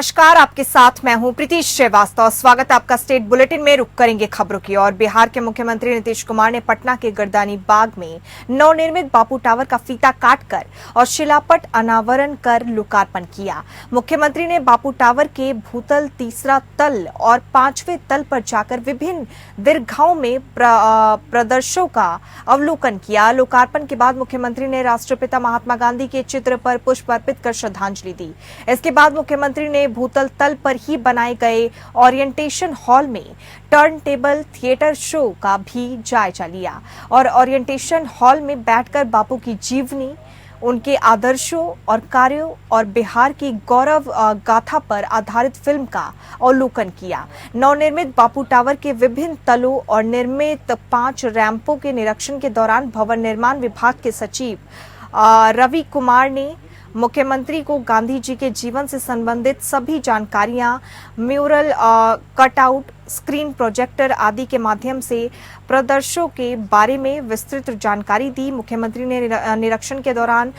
नमस्कार, आपके साथ मैं हूं प्रीति श्रीवास्तव। स्वागत है आपका स्टेट बुलेटिन में। रुक करेंगे खबरों की और बिहार के मुख्यमंत्री नीतीश कुमार ने पटना के गर्दानी बाग में नवनिर्मित बापू टावर का फीता काटकर और शिलापट अनावरण कर लोकार्पण किया। मुख्यमंत्री ने बापू टावर के भूतल, तीसरा तल और 5वें तल पर जाकर विभिन्न दीर्घाओं में प्रदर्शनों का अवलोकन किया। लोकार्पण के बाद मुख्यमंत्री ने राष्ट्रपिता महात्मा गांधी के चित्र पर पुष्प अर्पित कर श्रद्धांजलि दी। इसके बाद मुख्यमंत्री ने भूतल तल पर ही बनाए गए ओरिएंटेशन हॉल में टर्न टेबल थिएटर शो का भी जायजा लिया और ओरिएंटेशन हॉल में बैठकर बापू की जीवनी, उनके आदर्शों और कार्यों और बिहार की गौरव गाथा पर आधारित फिल्म का अवलोकन किया। नवनिर्मित बापू टावर के विभिन्न तलों और निर्मित 5 रैंपों के निरीक्षण के दौरान भवन निर्माण विभाग के सचिव रवि कुमार ने मुख्यमंत्री को गांधी जी के जीवन से संबंधित सभी जानकारियां, म्यूरल, कटआउट, स्क्रीन प्रोजेक्टर आदि के माध्यम से प्रदर्शनों के बारे में विस्तृत जानकारी दी। मुख्यमंत्री ने निरीक्षण के दौरान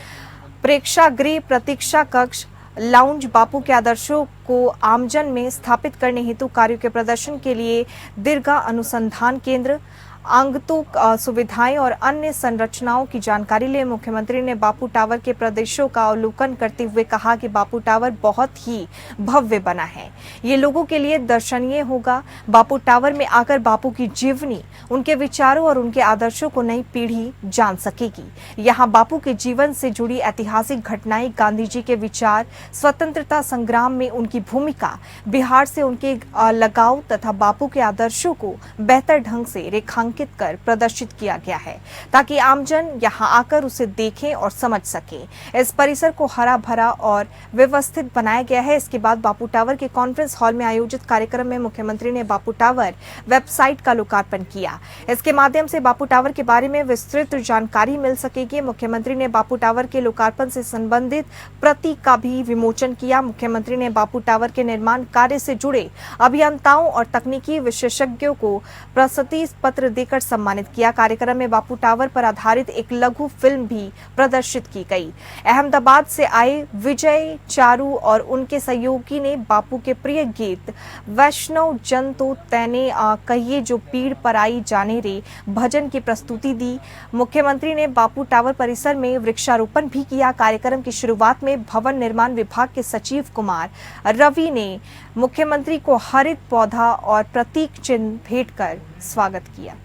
प्रेक्षागृह, प्रतीक्षा कक्ष, लाउंज, बापू के आदर्शों को आमजन में स्थापित करने हेतु कार्यों के प्रदर्शन के लिए दीर्घा अनुसंधान केंद्र, आगंतुक सुविधाएं और अन्य संरचनाओं की जानकारी ले मुख्यमंत्री ने बापू टावर के प्रदेशों का अवलोकन करते हुए कहा कि बापू टावर बहुत ही भव्य बना है। ये लोगों के लिए दर्शनीय होगा। बापू टावर में आकर बापू की जीवनी, उनके विचारों और उनके आदर्शों को नई पीढ़ी जान सकेगी। यहाँ बापू के जीवन से जुड़ी ऐतिहासिक घटनाएं, गांधी जी के विचार, स्वतंत्रता संग्राम में उनकी भूमिका, बिहार से उनके लगाव तथा बापू के आदर्शों को बेहतर ढंग से रेखांकित कर प्रदर्शित किया गया है ताकि आमजन यहां आकर उसे देखें और समझ सके। इस परिसर को हरा भरा और व्यवस्थित बनाया गया है। इसके बाद बापू टावर के कॉन्फ्रेंस हॉल में आयोजित कार्यक्रम में मुख्यमंत्री ने बापू टावर वेबसाइट का लोकार्पण किया। इसके माध्यम से बापू टावर के बारे में विस्तृत जानकारी मिल सकेगी। मुख्यमंत्री ने बापू टावर के लोकार्पण से संबंधित प्रतीक का भी विमोचन किया। मुख्यमंत्री ने बापू टावर के निर्माण कार्य से जुड़े अभियंताओं और तकनीकी विशेषज्ञों को प्रशस्ति पत्र कर सम्मानित किया। कार्यक्रम में बापू टावर पर आधारित एक लघु फिल्म भी प्रदर्शित की गई। अहमदाबाद से आए विजय चारू और उनके सहयोगी ने बापू के प्रिय गीत वैष्णव जन तो तैने कहिए जो पीड़ पर आई जाने रे भजन की प्रस्तुति दी। मुख्यमंत्री ने बापू टावर परिसर में वृक्षारोपण भी किया। कार्यक्रम की शुरुआत में भवन निर्माण विभाग के सचिव कुमार रवि ने मुख्यमंत्री को हरित पौधा और प्रतीक चिन्ह भेंट कर स्वागत किया।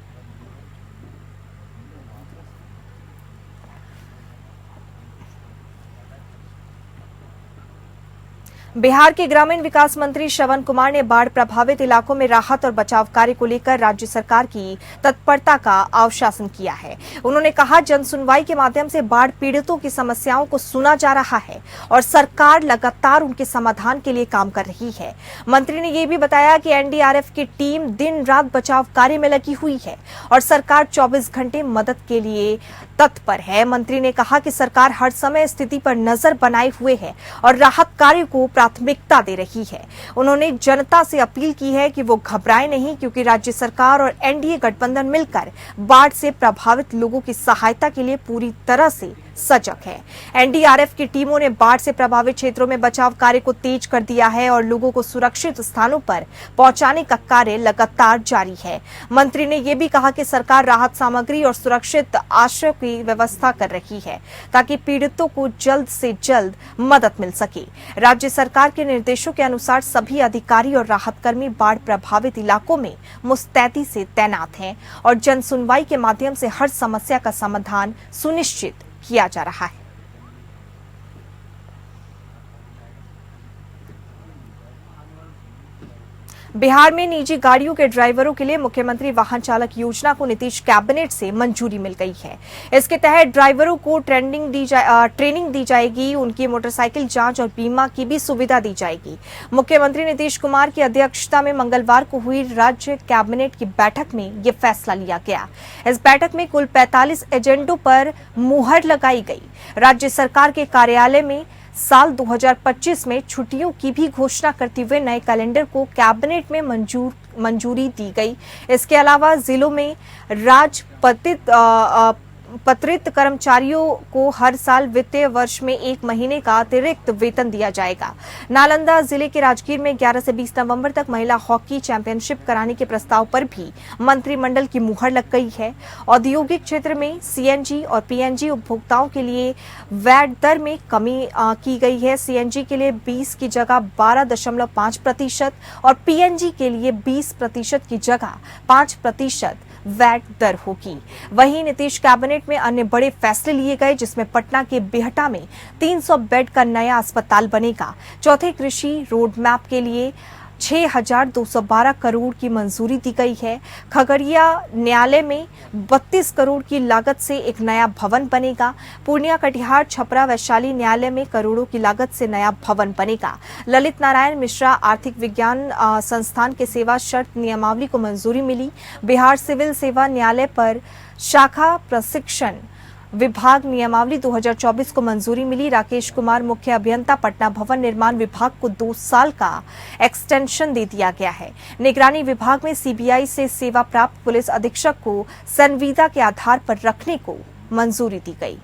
बिहार के ग्रामीण विकास मंत्री श्रवण कुमार ने बाढ़ प्रभावित इलाकों में राहत और बचाव कार्य को लेकर राज्य सरकार की तत्परता का आश्वासन किया है। उन्होंने कहा, जन सुनवाई के माध्यम से बाढ़ पीड़ितों की समस्याओं को सुना जा रहा है और सरकार लगातार उनके समाधान के लिए काम कर रही है। मंत्री ने यह भी बताया कि एनडीआरएफ की टीम दिन रात बचाव कार्य में लगी हुई है और सरकार 24 घंटे मदद के लिए तत्पर है। मंत्री ने कहा कि सरकार हर समय स्थिति पर नजर बनाए हुए है और राहत कार्य को प्राथमिकता दे रही है। उन्होंने जनता से अपील की है कि वो घबराए नहीं, क्योंकि राज्य सरकार और एनडीए गठबंधन मिलकर बाढ़ से प्रभावित लोगों की सहायता के लिए पूरी तरह से सजग है। एनडीआरएफ की टीमों ने बाढ़ से प्रभावित क्षेत्रों में बचाव कार्य को तेज कर दिया है और लोगों को सुरक्षित स्थानों पर पहुंचाने का कार्य लगातार जारी है। मंत्री ने यह भी कहा कि सरकार राहत सामग्री और सुरक्षित आश्रय की व्यवस्था कर रही है ताकि पीड़ितों को जल्द से जल्द मदद मिल सके। राज्य सरकार के निर्देशों के अनुसार सभी अधिकारी और राहत कर्मी बाढ़ प्रभावित इलाकों में मुस्तैदी से तैनात हैं और जन सुनवाई के माध्यम से हर समस्या का समाधान सुनिश्चित किया जा रहा है। बिहार में निजी गाड़ियों के ड्राइवरों के लिए मुख्यमंत्री वाहन चालक योजना को नीतीश कैबिनेट से मंजूरी मिल गई है। इसके तहत ड्राइवरों को ट्रेनिंग दी जाएगी, उनकी मोटरसाइकिल जांच और बीमा की भी सुविधा दी जाएगी। मुख्यमंत्री नीतीश कुमार की अध्यक्षता में मंगलवार को हुई राज्य कैबिनेट की बैठक में यह फैसला लिया गया। इस बैठक में कुल 45 एजेंडों पर मुहर लगाई गई। राज्य सरकार के कार्यालय में साल 2025 में छुट्टियों की भी घोषणा करते हुए नए कैलेंडर को कैबिनेट में मंजूरी दी गई। इसके अलावा जिलों में राजपत्रित पत्रित कर्मचारियों को हर साल वित्तीय वर्ष में 1 महीने का अतिरिक्त वेतन दिया जाएगा। नालंदा जिले के राजगीर में 11 से 20 नवंबर तक महिला हॉकी चैंपियनशिप कराने के प्रस्ताव पर भी मंत्रिमंडल की मुहर लग गई है। औद्योगिक क्षेत्र में सीएनजी और पीएनजी उपभोक्ताओं के लिए वैट दर में कमी की गई है। सीएनजी के लिए 20 की जगह 12.5% और पीएनजी के लिए 20% की जगह 5% वैट दर होगी। वहीं नीतीश कैबिनेट में अन्य बड़े फैसले लिए गए, जिसमें पटना के बिहटा में 300 बेड का नया अस्पताल बनेगा। चौथे कृषि रोड मैप के लिए 6,212 करोड़ की मंजूरी दी गई है। खगड़िया न्यायालय में 32 करोड़ की लागत से एक नया भवन बनेगा। पूर्णिया, कटिहार, छपरा, वैशाली न्यायालय में करोड़ों की लागत से नया भवन बनेगा। ललित नारायण मिश्रा आर्थिक विज्ञान संस्थान के सेवा शर्त नियमावली को मंजूरी मिली। बिहार सिविल सेवा न्यायालय पर शाखा प्रशिक्षण विभाग नियमावली 2024 को मंजूरी मिली। राकेश कुमार मुख्य अभियंता पटना भवन निर्माण विभाग को 2 साल का एक्सटेंशन दे दिया गया है। निगरानी विभाग में सीबीआई से सेवा प्राप्त पुलिस अधीक्षक को संविदा के आधार पर रखने को मंजूरी दी गई।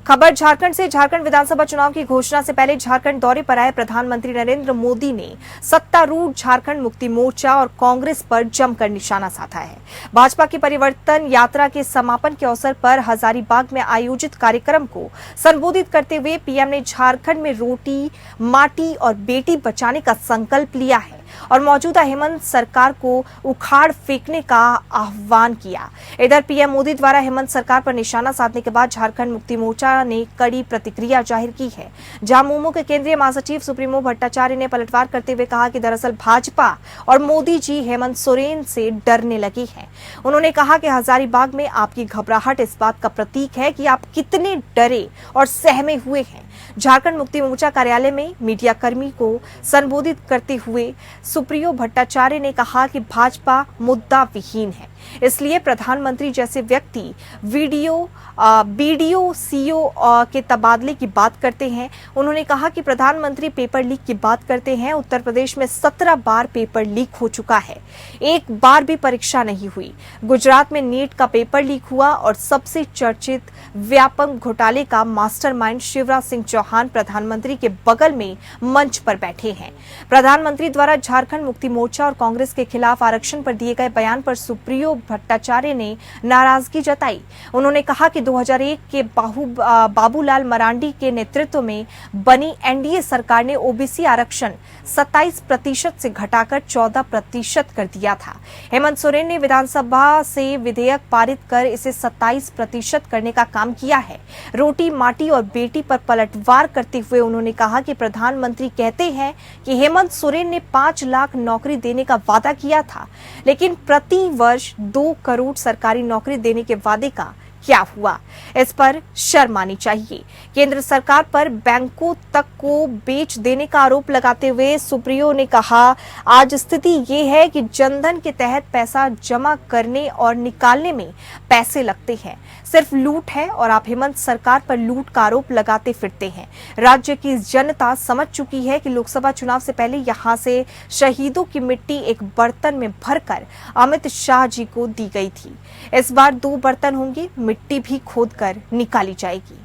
खबर झारखंड से। झारखंड विधानसभा चुनाव की घोषणा से पहले झारखंड दौरे पर आए प्रधानमंत्री नरेंद्र मोदी ने सत्तारूढ़ झारखंड मुक्ति मोर्चा और कांग्रेस पर जमकर निशाना साधा है। भाजपा की परिवर्तन यात्रा के समापन के अवसर पर हजारीबाग में आयोजित कार्यक्रम को संबोधित करते हुए पीएम ने झारखंड में रोटी, माटी और बेटी बचाने का संकल्प लिया है और मौजूदा हेमंत सरकार को उखाड़ फेंकने का आह्वान किया। इधर पीएम मोदी द्वारा हेमंत सरकार पर निशाना साधने के बाद झारखंड मुक्ति मोर्चा ने कड़ी प्रतिक्रिया जाहिर की है। झामुमो के केंद्रीय महासचिव सुप्रीमो भट्टाचार्य ने पलटवार करते हुए कहा कि दरअसल भाजपा और मोदी जी हेमंत सोरेन से डरने लगी हैं। उन्होंने कहा कि हजारीबाग में आपकी घबराहट इस बात का प्रतीक है कि आप कितने डरे और सहमे हुए हैं। झारखंड मुक्ति मोर्चा कार्यालय में मीडिया कर्मी को संबोधित करते हुए सुप्रियो भट्टाचार्य ने कहा कि भाजपा मुद्दा विहीन है, इसलिए प्रधानमंत्री जैसे व्यक्ति बीडीओ सीओ के तबादले की बात करते हैं। उन्होंने कहा कि प्रधानमंत्री पेपर लीक की बात करते हैं। उत्तर प्रदेश में 17 बार पेपर लीक हो चुका है, एक बार भी परीक्षा नहीं हुई। गुजरात में नीट का पेपर लीक हुआ और सबसे चर्चित व्यापक घोटाले का मास्टरमाइंड शिवराज सिंह चौहान प्रधानमंत्री के बगल में मंच पर बैठे हैं। प्रधानमंत्री द्वारा झारखंड मुक्ति मोर्चा और कांग्रेस के खिलाफ आरक्षण पर दिए गए बयान पर सुप्रियो भट्टाचार्य ने नाराजगी जताई। उन्होंने कहा कि 2001 के बाबूलाल मरांडी के नेतृत्व में बनी एनडीए सरकार ने ओबीसी आरक्षण 27% से घटाकर 14% कर दिया था। हेमंत सोरेन ने विधानसभा से विधेयक पारित कर इसे 27% करने का काम किया है। रोटी, माटी और बेटी पर पलटवार करते हुए उन्होंने कहा कि प्रधानमंत्री कहते हैं कि हेमंत सोरेन ने 5 लाख नौकरी देने का वादा किया था, लेकिन प्रति वर्ष 2 करोड़ सरकारी नौकरी देने के वादे का क्या हुआ? इस पर शर्म आनी चाहिए। केंद्र सरकार पर बैंकों तक को बेच देने का आरोप लगाते हुए सुप्रियो ने कहा, आज स्थिति ये है कि जनधन के तहत पैसा जमा करने और निकालने में पैसे लगते हैं, सिर्फ लूट है और आप हेमंत सरकार पर लूट का आरोप लगाते फिरते हैं। राज्य की जनता समझ चुकी है कि लोकसभा चुनाव से पहले यहां से शहीदों की मिट्टी एक बर्तन में भरकर अमित शाह जी को दी गई थी। इस बार 2 बर्तन होंगे, मिट्टी भी खोद कर निकाली जाएगी।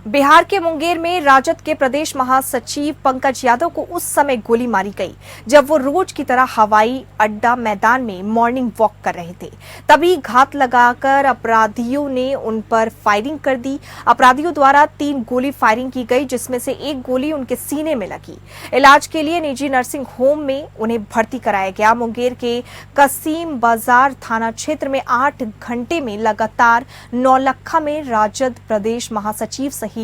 बिहार के मुंगेर में राजद के प्रदेश महासचिव पंकज यादव को उस समय गोली मारी गई जब वो रोज की तरह हवाई अड्डा मैदान में मॉर्निंग वॉक कर रहे थे। तभी घात लगाकर अपराधियों ने उन पर फायरिंग कर दी। अपराधियों द्वारा 3 गोली फायरिंग की गई, जिसमें से 1 गोली उनके सीने में लगी। इलाज के लिए निजी नर्सिंग होम में उन्हें भर्ती कराया गया। मुंगेर के कसीम बाजार थाना क्षेत्र में 8 घंटे में लगातार नौलखा में राजद प्रदेश महासचिव सहित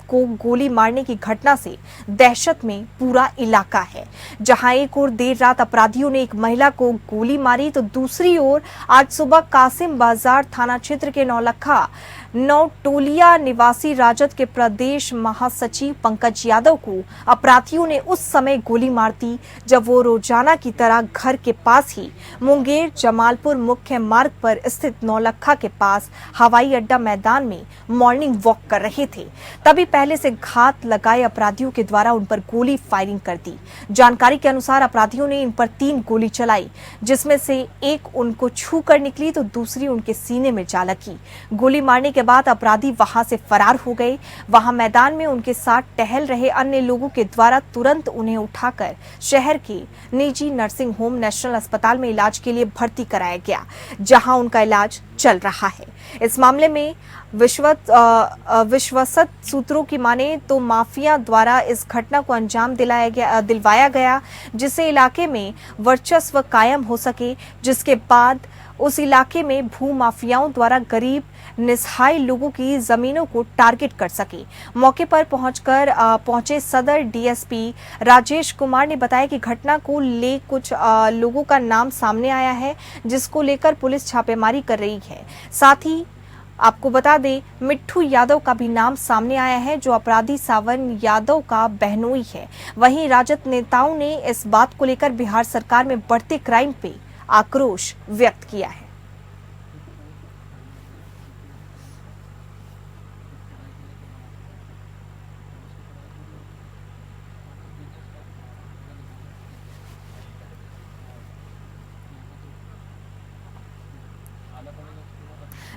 को गोली मारने की घटना से दहशत में पूरा इलाका है। जहां एक ओर देर रात अपराधियों ने एक महिला को गोली मारी, तो दूसरी ओर आज सुबह कासिम बाजार थाना क्षेत्र के नौलखा नौटोलिया निवासी राजद के प्रदेश महासचिव पंकज यादव को अपराधियों ने उस समय गोली मार दी जब वो रोजाना की तरह घर के पास ही मुंगेर जमालपुर मुख्य मार्ग पर स्थित नौलखा के पास हवाई अड्डा मैदान में मॉर्निंग वॉक कर रहे थे। तभी पहले से घात लगाए अपराधियों के द्वारा उन पर गोली फायरिंग कर दी। जानकारी के अनुसार अपराधियों ने इन पर 3 गोली चलाई, जिसमें से एक उनको छू कर निकली तो दूसरी उनके सीने में जा लगी। गोली मारने के बाद अपराधी वहां से फरार हो गए। वहां मैदान में उनके साथ टहल रहे अन्य लोगों के द्वारा तुरंत उन्हें उठाकर शहर के निजी नर्सिंग होम नेशनल अस्पताल में इलाज के लिए भर्ती कराया गया, जहां उनका इलाज चल रहा है। इस मामले में विश्वस्त सूत्रों की माने तो माफिया द्वारा इस घटना को अंजाम दिलवाया गया, जिससे इलाके में वर्चस्व कायम हो सके, जिसके बाद उस इलाके में भू माफियाओं द्वारा गरीब निसहाय लोगों की जमीनों को टारगेट कर सके। मौके पर पहुंचे सदर डीएसपी राजेश कुमार ने बताया कि घटना को ले कुछ लोगों का नाम सामने आया है, जिसको लेकर पुलिस छापेमारी कर रही है। साथ ही आपको बता दें, मिट्ठू यादव का भी नाम सामने आया है, जो अपराधी सावन यादव का बहनोई है। वहीं राजद नेताओं ने इस बात को लेकर बिहार सरकार में बढ़ते क्राइम पे आक्रोश व्यक्त किया है।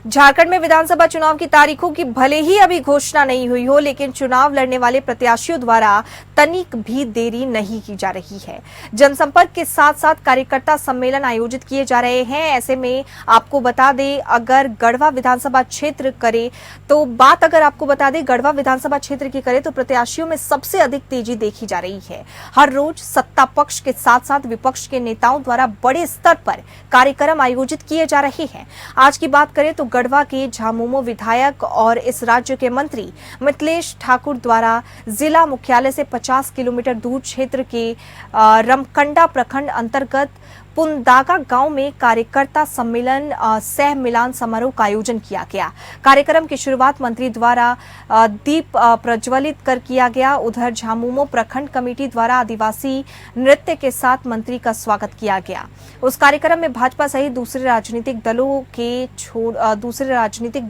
झारखंड में विधानसभा चुनाव की तारीखों की भले ही अभी घोषणा नहीं हुई हो, लेकिन चुनाव लड़ने वाले प्रत्याशियों द्वारा तनिक भी देरी नहीं की जा रही है। जनसंपर्क के साथ साथ कार्यकर्ता सम्मेलन आयोजित किए जा रहे हैं। ऐसे में आपको बता दें, अगर गढ़वा विधानसभा क्षेत्र करे तो गढ़वा विधानसभा क्षेत्र की करे तो प्रत्याशियों में सबसे अधिक तेजी देखी जा रही है। हर रोज सत्ता पक्ष के साथ साथ विपक्ष के नेताओं द्वारा बड़े स्तर पर कार्यक्रम आयोजित किए जा रहे हैं। आज की बात करें तो गढ़वा के झामुमो विधायक और इस राज्य के मंत्री मिथिलेश ठाकुर द्वारा जिला मुख्यालय से 50 किलोमीटर दूर क्षेत्र के रमकंडा प्रखंड अंतर्गत पुंदागा गांव में कार्यकर्ता सम्मेलन सह मिलान समारोह का आयोजन किया गया। कार्यक्रम की शुरुआत मंत्री द्वारा दीप प्रज्वलित कर किया गया। उधर झामुमो प्रखंड कमेटी द्वारा आदिवासी नृत्य के साथ मंत्री का स्वागत किया गया। उस कार्यक्रम में भाजपा सहित दूसरे राजनीतिक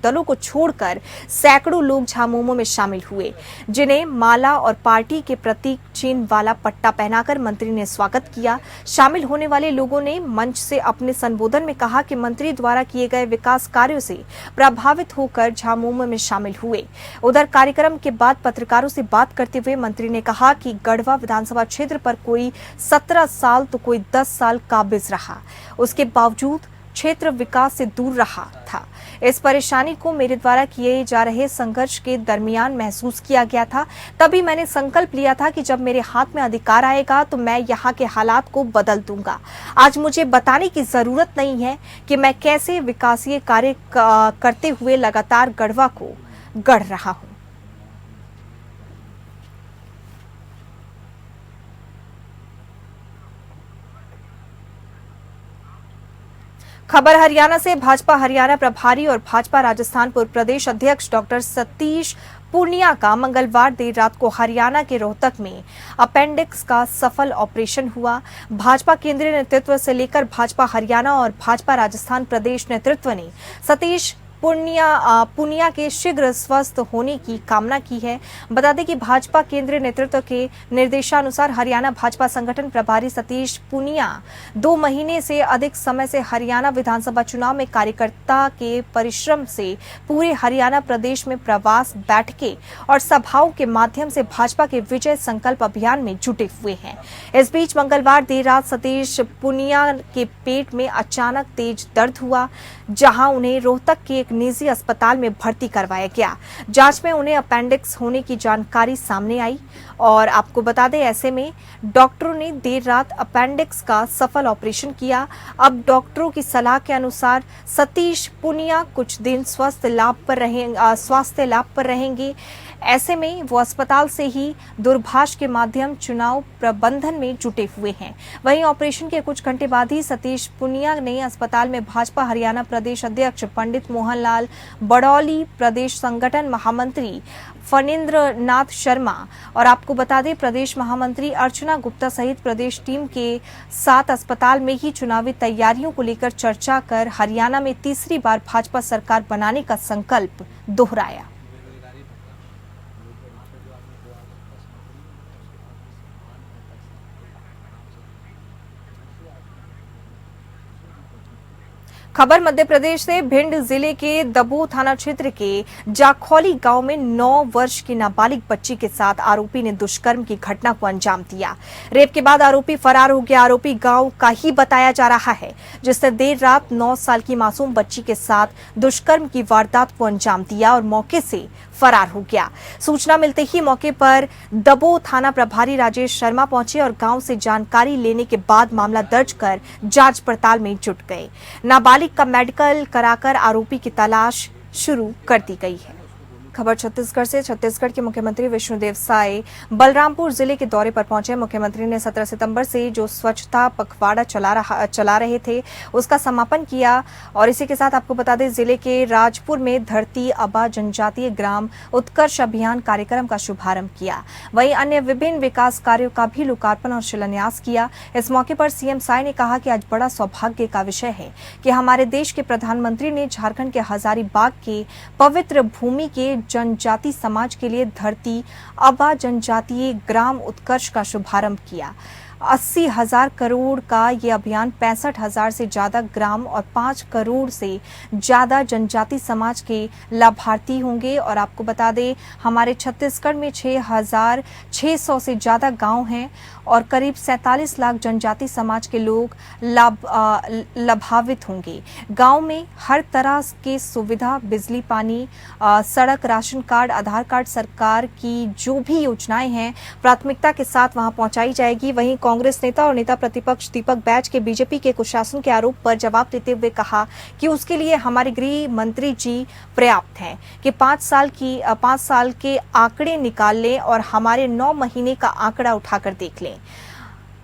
दलों को छोड़कर सैकड़ों लोग झामुमो में शामिल हुए, जिन्हें माला और पार्टी के प्रतीक चिन्ह वाला पट्टा पहनाकर मंत्री ने स्वागत किया। शामिल होने वाले लोगों ने मंच से अपने संबोधन में कहा कि मंत्री द्वारा किए गए विकास कार्यों से प्रभावित होकर झामुमो में शामिल हुए। उधर कार्यक्रम के बाद पत्रकारों से बात करते हुए मंत्री ने कहा कि गढ़वा विधानसभा क्षेत्र पर कोई 17 साल तो कोई 10 साल काबिज रहा, उसके बावजूद क्षेत्र विकास से दूर रहा था। इस परेशानी को मेरे द्वारा किए जा रहे संघर्ष के दरमियान महसूस किया गया था। तभी मैंने संकल्प लिया था कि जब मेरे हाथ में अधिकार आएगा तो मैं यहाँ के हालात को बदल दूंगा। आज मुझे बताने की जरूरत नहीं है कि मैं कैसे विकासीय कार्य करते हुए लगातार गढ़वा को गढ़ रहा हूँ। खबर हरियाणा से। भाजपा हरियाणा प्रभारी और भाजपा राजस्थान पूर्व प्रदेश अध्यक्ष डॉक्टर सतीश पूर्णिया का मंगलवार देर रात को हरियाणा के रोहतक में अपेंडिक्स का सफल ऑपरेशन हुआ। भाजपा केंद्रीय नेतृत्व से लेकर भाजपा हरियाणा और भाजपा राजस्थान प्रदेश नेतृत्व ने सतीश पूनिया के शीघ्र स्वस्थ होने की कामना की है। बता दें कि भाजपा केंद्रीय नेतृत्व के निर्देशानुसार हरियाणा भाजपा संगठन प्रभारी सतीश पूनिया 2 महीने से अधिक समय से हरियाणा विधानसभा चुनाव में कार्यकर्ता के परिश्रम से पूरे हरियाणा प्रदेश में प्रवास, बैठकें और सभाओं के माध्यम से भाजपा के विजय संकल्प अभियान में जुटे हुए हैं। इस बीच मंगलवार देर रात सतीश पूनिया के पेट में अचानक तेज दर्द हुआ, जहां उन्हें रोहतक के एक निजी अस्पताल में भर्ती करवाया गया। जांच में उन्हें अपेंडिक्स होने की जानकारी सामने आई और आपको बता दें, ऐसे में डॉक्टरों ने देर रात अपेंडिक्स का सफल ऑपरेशन किया। अब डॉक्टरों की सलाह के अनुसार सतीश पूनिया कुछ दिन स्वास्थ्य लाभ पर रहेंगे। ऐसे में वो अस्पताल से ही दूरभाष के माध्यम चुनाव प्रबंधन में जुटे हुए हैं। वहीं ऑपरेशन के कुछ घंटे बाद ही सतीश पुनिया ने अस्पताल में भाजपा हरियाणा प्रदेश अध्यक्ष पंडित मोहनलाल बड़ौली, प्रदेश संगठन महामंत्री फणींद्र नाथ शर्मा और आपको बता दें प्रदेश महामंत्री अर्चना गुप्ता सहित प्रदेश टीम के साथ अस्पताल में ही चुनावी तैयारियों को लेकर चर्चा कर हरियाणा में तीसरी बार भाजपा सरकार बनाने का संकल्प दोहराया। खबर मध्य प्रदेश से। भिंड जिले के दबोह थाना क्षेत्र के जाखौली गांव में 9 वर्ष की नाबालिग बच्ची के साथ आरोपी ने दुष्कर्म की घटना को अंजाम दिया। रेप के बाद आरोपी फरार हो गया। आरोपी गांव का ही बताया जा रहा है, जिसने देर रात 9 साल की मासूम बच्ची के साथ दुष्कर्म की वारदात को अंजाम दिया और मौके से फरार हो गया। सूचना मिलते ही मौके पर दबोह थाना प्रभारी राजेश शर्मा पहुंचे और गांव से जानकारी लेने के बाद मामला दर्ज कर जांच पड़ताल में जुट गए। नाबालिग का मेडिकल कराकर आरोपी की तलाश शुरू कर दी गई है। खबर छत्तीसगढ़ से। छत्तीसगढ़ के मुख्यमंत्री विष्णुदेव साय बलरामपुर जिले के दौरे पर पहुंचे। मुख्यमंत्री ने 17 सितंबर से जो स्वच्छता पखवाड़ा चला रहे थे उसका समापन किया और इसी के साथ आपको बता दें जिले के राजपुर में धरती आबा जनजातीय ग्राम उत्कर्ष अभियान कार्यक्रम का शुभारंभ किया। वहीं अन्य विभिन्न विकास कार्यों का भी लोकार्पण और शिलान्यास किया। इस मौके पर सीएम साय ने कहा कि आज बड़ा सौभाग्य का विषय है कि हमारे देश के प्रधानमंत्री ने झारखंड के हजारीबाग के पवित्र भूमि के जनजाति समाज के लिए धरती आबा जनजातीय ग्राम उत्कर्ष का शुभारंभ किया। 80,000 करोड़ का ये अभियान 65,000 से ज्यादा ग्राम और 5 करोड़ से ज्यादा जनजाति समाज के लाभार्थी होंगे। और आपको बता दें हमारे छत्तीसगढ़ में 6,600 से ज्यादा गांव हैं और करीब 47 लाख जनजाति समाज के लोग लाभान्वित होंगे। गांव में हर तरह के सुविधा, बिजली, पानी, सड़क, राशन कार्ड, आधार कार्ड, सरकार की जो भी योजनाएं हैं प्राथमिकता के साथ वहां पहुंचाई जाएगी। वहीं कांग्रेस नेता और नेता प्रतिपक्ष दीपक बैज के बीजेपी के कुशासन के आरोप पर जवाब देते हुए कहा कि उसके लिए हमारे गृह मंत्री जी पर्याप्त हैं कि 5 साल के आंकड़े निकाल लें और हमारे 9 महीने का आंकड़ा उठाकर देख लें।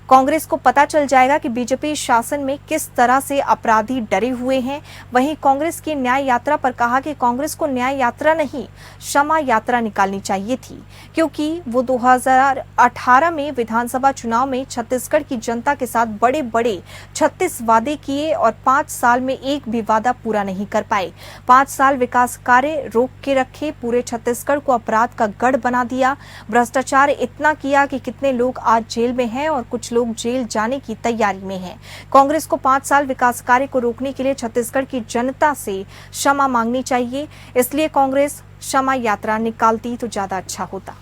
कांग्रेस को पता चल जाएगा कि बीजेपी शासन में किस तरह से अपराधी डरे हुए हैं। वहीं कांग्रेस की न्याय यात्रा पर कहा कि कांग्रेस को न्याय यात्रा नहीं क्षमा यात्रा निकालनी चाहिए थी, क्योंकि वो 2018 में विधानसभा चुनाव में छत्तीसगढ़ की जनता के साथ बड़े बड़े 36 वादे किए और 5 साल में एक भी वादा पूरा नहीं कर पाए। 5 साल विकास कार्य रोक के रखे, पूरे छत्तीसगढ़ को अपराध का गढ़ बना दिया। भ्रष्टाचार इतना किया कि कितने लोग आज जेल में हैं और कुछ लोग जेल जाने की तैयारी में हैं। कांग्रेस को 5 साल विकास कार्य को रोकने के लिए छत्तीसगढ़ की जनता से क्षमा मांगनी चाहिए, इसलिए कांग्रेस क्षमा यात्रा निकालती तो ज्यादा अच्छा होता।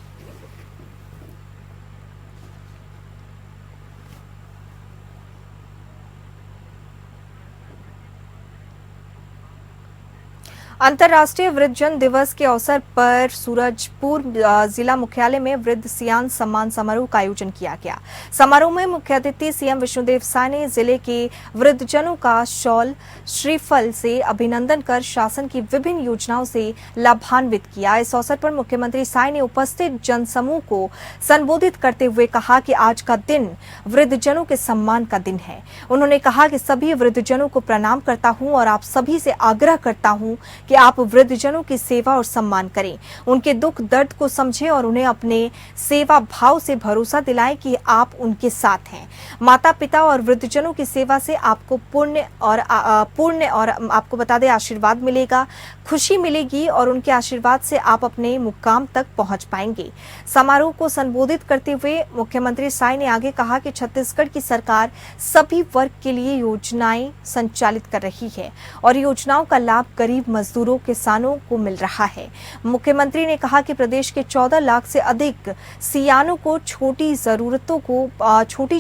अंतर्राष्ट्रीय वृद्धजन दिवस के अवसर पर सूरजपुर जिला मुख्यालय में वृद्ध सियान सम्मान समारोह का आयोजन किया गया। समारोह में मुख्य अतिथि सीएम विष्णुदेव साय ने जिले के वृद्धजनों का शॉल, श्रीफल से अभिनंदन कर शासन की विभिन्न योजनाओं से लाभान्वित किया। इस अवसर पर मुख्यमंत्री साय ने उपस्थित जनसमूह को संबोधित करते हुए कहा कि आज का दिन वृद्धजनों के सम्मान का दिन है। उन्होंने कहा कि सभी वृद्धजनों को प्रणाम करता हूं और आप सभी से आग्रह करता हूं कि आप वृद्धजनों की सेवा और सम्मान करें, उनके दुख दर्द को समझें और उन्हें अपने सेवा भाव से भरोसा दिलाएं कि आप उनके साथ हैं। माता पिता और वृद्धजनों की सेवा से आपको पुण्य और आपको बता दें आशीर्वाद मिलेगा, खुशी मिलेगी और उनके आशीर्वाद से आप अपने मुकाम तक पहुंच पाएंगे। समारोह को संबोधित करते हुए मुख्यमंत्री साय ने आगे कहा कि छत्तीसगढ़ की सरकार सभी वर्ग के लिए योजनाएं संचालित कर रही है और योजनाओं का लाभ गरीब मजदूरों, किसानों को मिल रहा है। मुख्यमंत्री ने कहा कि प्रदेश के 14 लाख से अधिक सियानों को छोटी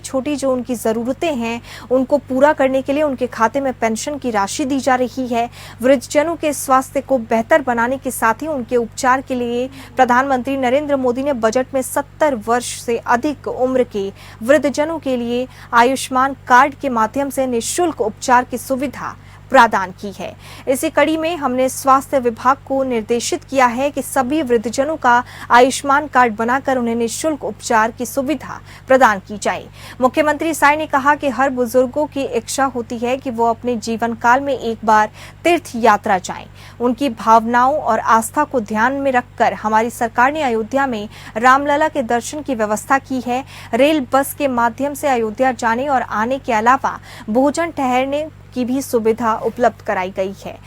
छोटी जो उनकी जरूरतें हैं उनको पूरा करने के लिए उनके खाते में पेंशन की राशि दी जा रही है। वृद्धजनों के स्वास्थ्य को बेहतर बनाने के साथ ही उनके उपचार के लिए प्रधानमंत्री नरेंद्र मोदी ने बजट में 70 वर्ष से अधिक उम्र के वृद्धजनों के लिए आयुष्मान कार्ड के माध्यम से निःशुल्क उपचार की सुविधा प्रदान की है। इसी कड़ी में हमने स्वास्थ्य विभाग को निर्देशित किया है कि सभी वृद्धजनों का आयुष्मान कार्ड बनाकर उन्हें निःशुल्क उपचार की सुविधा प्रदान की जाए। मुख्यमंत्री साय ने कहा कि हर बुजुर्गों की इच्छा होती है कि वो अपने जीवन काल में एक बार तीर्थ यात्रा जाएं। उनकी भावनाओं और आस्था को ध्यान में रखकर हमारी सरकार ने अयोध्या में रामलला के दर्शन की व्यवस्था की है। रेल बस के माध्यम से अयोध्या जाने और आने के अलावा भोजन ठहरने की भी सुविधा उपलब्ध कराई गई है।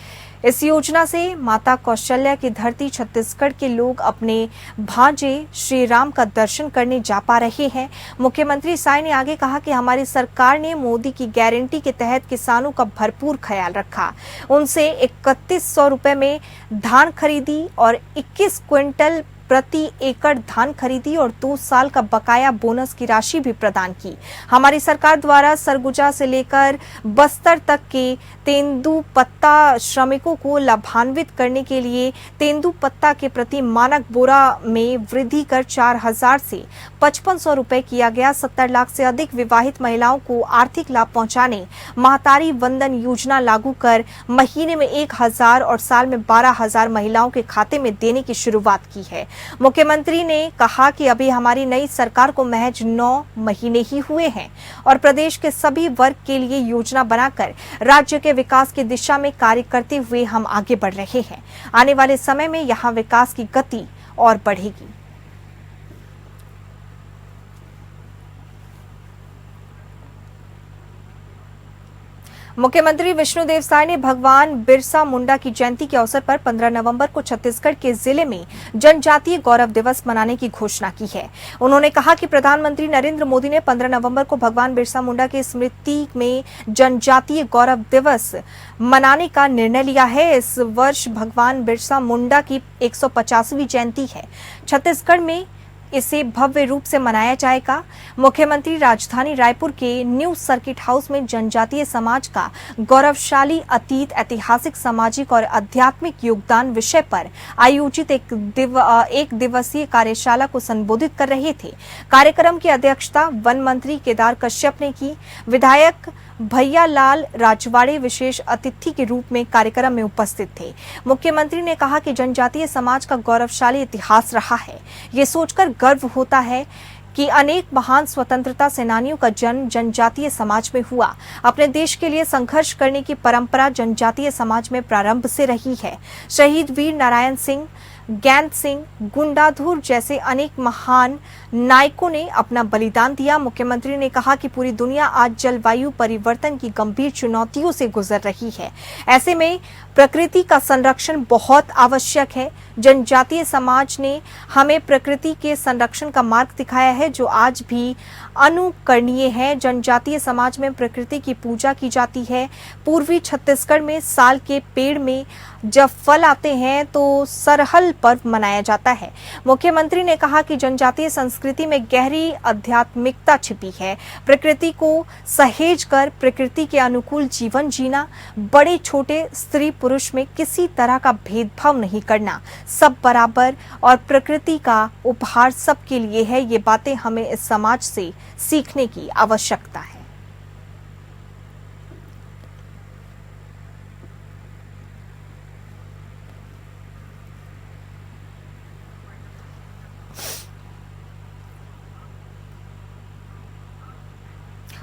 इस योजना से माता कौशल्या की धरती छत्तीसगढ़ के लोग अपने भांजे श्री राम का दर्शन करने जा पा रहे हैं। मुख्यमंत्री साय ने आगे कहा कि हमारी सरकार ने मोदी की गारंटी के तहत किसानों का भरपूर ख्याल रखा। उनसे 3100 रुपए में धान खरीदी और 21 क्विंटल प्रति एकड़ धान खरीदी और 2 साल का बकाया बोनस की राशि भी प्रदान की। हमारी सरकार द्वारा सरगुजा से लेकर बस्तर तक के तेंदुपत्ता श्रमिकों को लाभान्वित करने के लिए तेंदुपत्ता के प्रति मानक बोरा में वृद्धि कर 4000 से 5500 रुपए किया गया। 70 लाख से अधिक विवाहित महिलाओं को आर्थिक लाभ पहुंचाने महतारी वंदन योजना लागू कर महीने में 1000 और साल में 12000 महिलाओं के खाते में देने की शुरुआत की है। मुख्यमंत्री ने कहा कि अभी हमारी नई सरकार को महज 9 महीने ही हुए हैं और प्रदेश के सभी वर्ग के लिए योजना बनाकर राज्य के विकास की दिशा में कार्य करते हुए हम आगे बढ़ रहे हैं। आने वाले समय में यहां विकास की गति और बढ़ेगी। मुख्यमंत्री विष्णुदेव साय ने भगवान बिरसा मुंडा की जयंती के अवसर पर 15 नवंबर को छत्तीसगढ़ के जिले में जनजातीय गौरव दिवस मनाने की घोषणा की है। उन्होंने कहा कि प्रधानमंत्री नरेंद्र मोदी ने 15 नवंबर को भगवान बिरसा मुंडा की स्मृति में जनजातीय गौरव दिवस मनाने का निर्णय लिया है। इस वर्ष भगवान बिरसा मुंडा की 150वीं जयंती है। छत्तीसगढ़ में इसे भव्य रूप से मनाया जाएगा। मुख्यमंत्री राजधानी रायपुर के न्यू सर्किट हाउस में जनजातीय समाज का गौरवशाली अतीत, ऐतिहासिक, सामाजिक और आध्यात्मिक योगदान विषय पर आयोजित एक दिवसीय कार्यशाला को संबोधित कर रहे थे। कार्यक्रम की अध्यक्षता वन मंत्री केदार कश्यप ने की। विधायक भैया लाल राजवाड़े विशेष अतिथि के रूप में कार्यक्रम में उपस्थित थे। मुख्यमंत्री ने कहा कि जनजातीय समाज का गौरवशाली इतिहास रहा है। ये सोचकर गर्व होता है कि अनेक महान स्वतंत्रता सेनानियों का जन्म जनजातीय समाज में हुआ। अपने देश के लिए संघर्ष करने की परंपरा जनजातीय समाज में प्रारंभ से रही है। शहीद वीर नारायण सिंह, ज्ञान सिंह, गुंडाधुर जैसे अनेक महान नायकों ने अपना बलिदान दिया। मुख्यमंत्री ने कहा कि पूरी दुनिया आज जलवायु परिवर्तन की गंभीर चुनौतियों से गुजर रही है। ऐसे में प्रकृति का संरक्षण बहुत आवश्यक है। जनजातीय समाज ने हमें प्रकृति के संरक्षण का मार्ग दिखाया है जो आज भी अनुकरणीय है। जनजातीय समाज में प्रकृति की पूजा की जाती है। पूर्वी छत्तीसगढ़ में साल के पेड़ में जब फल आते हैं तो सरहल पर्व मनाया जाता है। मुख्यमंत्री ने कहा कि जनजातीय संस्कृति में गहरी आध्यात्मिकता छिपी है। प्रकृति को सहेज कर प्रकृति के अनुकूल जीवन जीना, बड़े छोटे, स्त्री पुरुष में किसी तरह का भेदभाव नहीं करना, सब बराबर और प्रकृति का उपहार सबके लिए है। ये बातें हमें इस समाज से सीखने की आवश्यकता है।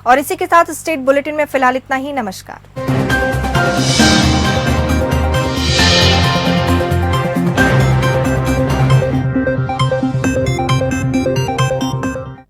और इसी के साथ स्टेट बुलेटिन में फिलहाल इतना ही। नमस्कार।